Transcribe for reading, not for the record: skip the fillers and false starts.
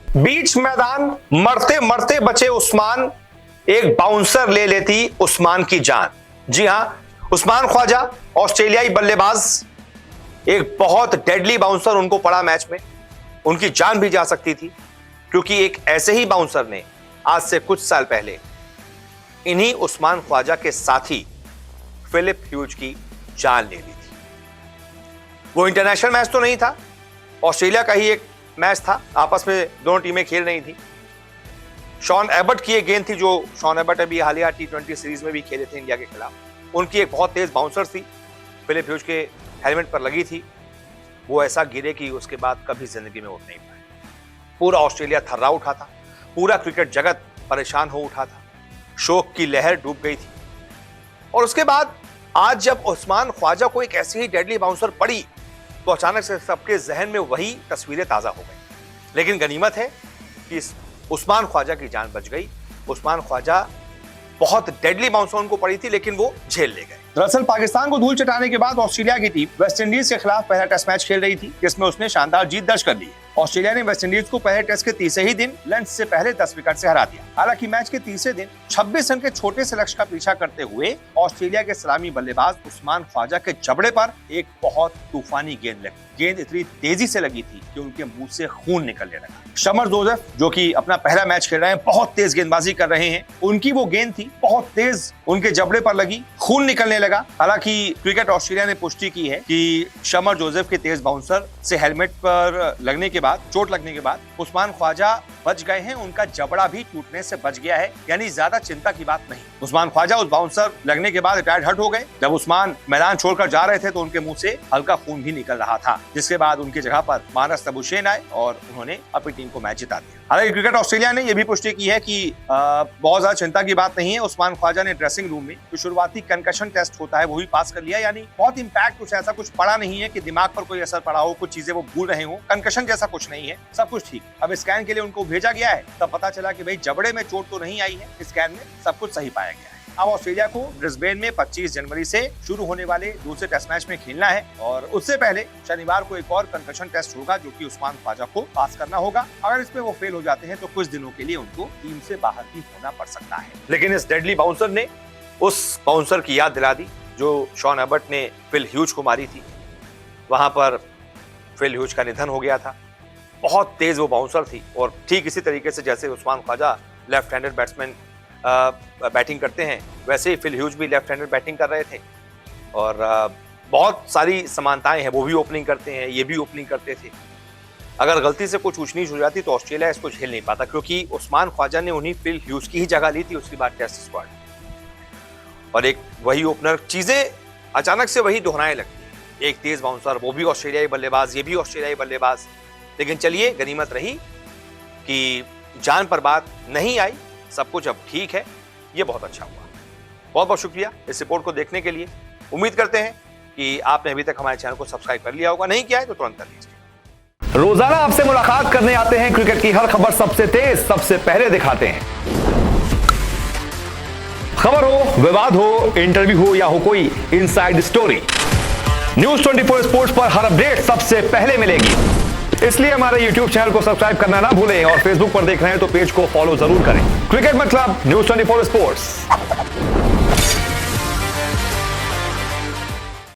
बीच मैदान मरते मरते बचे उस्मान, एक बाउंसर ले लेती उस्मान की जान। जी हां, उस्मान ख्वाजा ऑस्ट्रेलियाई बल्लेबाज, एक बहुत डेडली बाउंसर उनको पड़ा मैच में, उनकी जान भी जा सकती थी, क्योंकि एक ऐसे ही बाउंसर ने आज से कुछ साल पहले इन्हीं उस्मान ख्वाजा के साथी फिलिप ह्यूज की जान ले ली थी। वो इंटरनेशनल मैच तो नहीं था, ऑस्ट्रेलिया का ही एक मैच था, आपस में दोनों टीमें खेल रही थी। शॉन एबर्ट की एक गेंद थी, जो शॉन एबर्ट अभी हालिया T20 सीरीज में भी खेले थे इंडिया के खिलाफ। उनकी एक बहुत तेज बाउंसर थी, फिलिप ह्यूज के हेलमेट पर लगी थी। वो ऐसा गिरे कि उसके बाद कभी जिंदगी में उठ नहीं पाए। पूरा ऑस्ट्रेलिया थर्रा उठा था, पूरा क्रिकेट जगत परेशान हो उठा था, शोक की लहर डूब गई थी। और उसके बाद आज जब उस्मान ख्वाजा को एक ऐसी ही डेडली बाउंसर पड़ी, तो अचानक से सबके जहन में वही तस्वीरें ताजा हो गई। लेकिन गनीमत है कि उस्मान ख्वाजा की जान बच गई। उस्मान ख्वाजा बहुत डेडली बाउंसर उनको पड़ी थी, लेकिन वो झेल ले गए। दरअसल पाकिस्तान को धूल चटाने के बाद ऑस्ट्रेलिया की टीम वेस्टइंडीज के खिलाफ पहला टेस्ट मैच खेल रही थी, जिसमें उसने शानदार जीत दर्ज कर ली। ऑस्ट्रेलिया ने वेस्टइंडीज को पहले टेस्ट के तीसरे ही दिन लंच से पहले 10 विकेट से हरा दिया। हालांकि मैच के तीसरे दिन 26 रन के छोटे से लक्ष्य का पीछा करते हुए ऑस्ट्रेलिया के सलामी बल्लेबाज उस्मान ख्वाजा के जबड़े पर एक बहुत तूफानी गेंद लगी। गेंद इतनी तेजी से लगी थी कि उनके मुंह से खून निकलने लगा। शमर जोसेफ, जो कि अपना पहला मैच खेल रहे हैं, बहुत तेज गेंदबाजी कर रहे हैं, उनकी वो गेंद थी, बहुत तेज उनके जबड़े पर लगी, खून निकलने लगा। हालांकि क्रिकेट ऑस्ट्रेलिया ने पुष्टि की है कि शमर जोसेफ के तेज बाउंसर से हेलमेट पर लगने के बाद, चोट लगने के बाद उस्मान ख्वाजा बच गए हैं, उनका जबड़ा भी टूटने से बच गया है, यानी ज्यादा चिंता की बात नहीं। उस्मान ख्वाजा उस बाउंसर लगने के बाद रिटायर्ड हट हो गए। जब उस्मान मैदान छोड़कर जा रहे थे तो उनके मुंह से हल्का खून भी निकल रहा था, जिसके बाद उनकी जगह पर मानस तबुशेन आए और उन्होंने अपनी टीम को मैच जिता दिया। हालांकि क्रिकेट ऑस्ट्रेलिया ने यह भी पुष्टि की है कि बहुत ज्यादा चिंता की बात नहीं है। उस्मान ख्वाजा ने ड्रेसिंग रूम में जो शुरुआती कंकशन टेस्ट होता है वो भी पास कर लिया, यानी बहुत इंपैक्ट कुछ ऐसा कुछ पड़ा नहीं है कि दिमाग पर कोई असर पड़ा हो, कुछ चीजें वो भूल रहे हो, कंकशन जैसा कुछ नहीं है, सब कुछ ठीक। अब स्कैन के लिए उनको भेजा गया है, तब पता चला कि भाई जबड़े में चोट तो नहीं आई है, स्कैन में सब कुछ सही पाया गया है। अब ऑस्ट्रेलिया को ब्रिस्बेन में 25 जनवरी से शुरू होने वाले दूसरे टेस्ट मैच में खेलना है, और उससे पहले शनिवार को एक और कंकशन टेस्ट होगा, जो कि उस्मान ख्वाजा को पास करना होगा। अगर इसमें वो फेल हो जाते हैं तो कुछ दिनों के लिए उनको टीम से बाहर भी होना पड़ सकता है। लेकिन इस डेडली बाउंसर ने उस बाउंसर की याद दिला दी जो शॉन एबर्ट ने फिल ह्यूज को मारी थी। वहां पर फिल ह्यूज का निधन हो गया था। बहुत तेज वो बाउंसर थी, और ठीक इसी तरीके से जैसे Usman Khawaja left handed batsman batting करते हैं, वैसे ही फिल ह्यूज भी लेफ्ट हैंडेड बैटिंग कर रहे थे, और बहुत सारी समानताएं हैं। वो भी ओपनिंग करते हैं, ये भी ओपनिंग करते थे। अगर गलती से कुछ ऊंच नीच हो जाती तो ऑस्ट्रेलिया इसको झेल नहीं पाता, क्योंकि उस्मान ख्वाजा ने उन्हीं फिल ह्यूज की ही जगह ली थी उसके बाद टेस्ट स्क्वाड, और एक वही ओपनर, चीजें अचानक से वही दोहराने लगती। एक तेज बाउंसर, वो भी ऑस्ट्रेलियाई बल्लेबाज, ये भी ऑस्ट्रेलियाई बल्लेबाज। लेकिन चलिए, गनीमत रही कि जान पर बात नहीं आई, सब कुछ अब ठीक है, ये बहुत अच्छा हुआ। बहुत बहुत शुक्रिया इस रिपोर्ट को देखने के लिए। उम्मीद करते हैं कि आपने अभी तक हमारे चैनल को सब्सक्राइब कर लिया होगा, नहीं किया है तो तुरंत कर लीजिए। रोजाना आपसे मुलाकात करने आते हैं, क्रिकेट की हर खबर सबसे तेज, सबसे पहले दिखाते हैं। खबर हो, विवाद हो, इंटरव्यू हो, या हो कोई इनसाइड स्टोरी, न्यूज 24 स्पोर्ट्स पर हर अपडेट सबसे पहले मिलेगी। इसलिए हमारे YouTube चैनल को सब्सक्राइब करना ना भूलें, और Facebook पर देख रहे हैं तो पेज को फॉलो जरूर करें। क्रिकेट मतलब न्यूज 24 स्पोर्ट्स।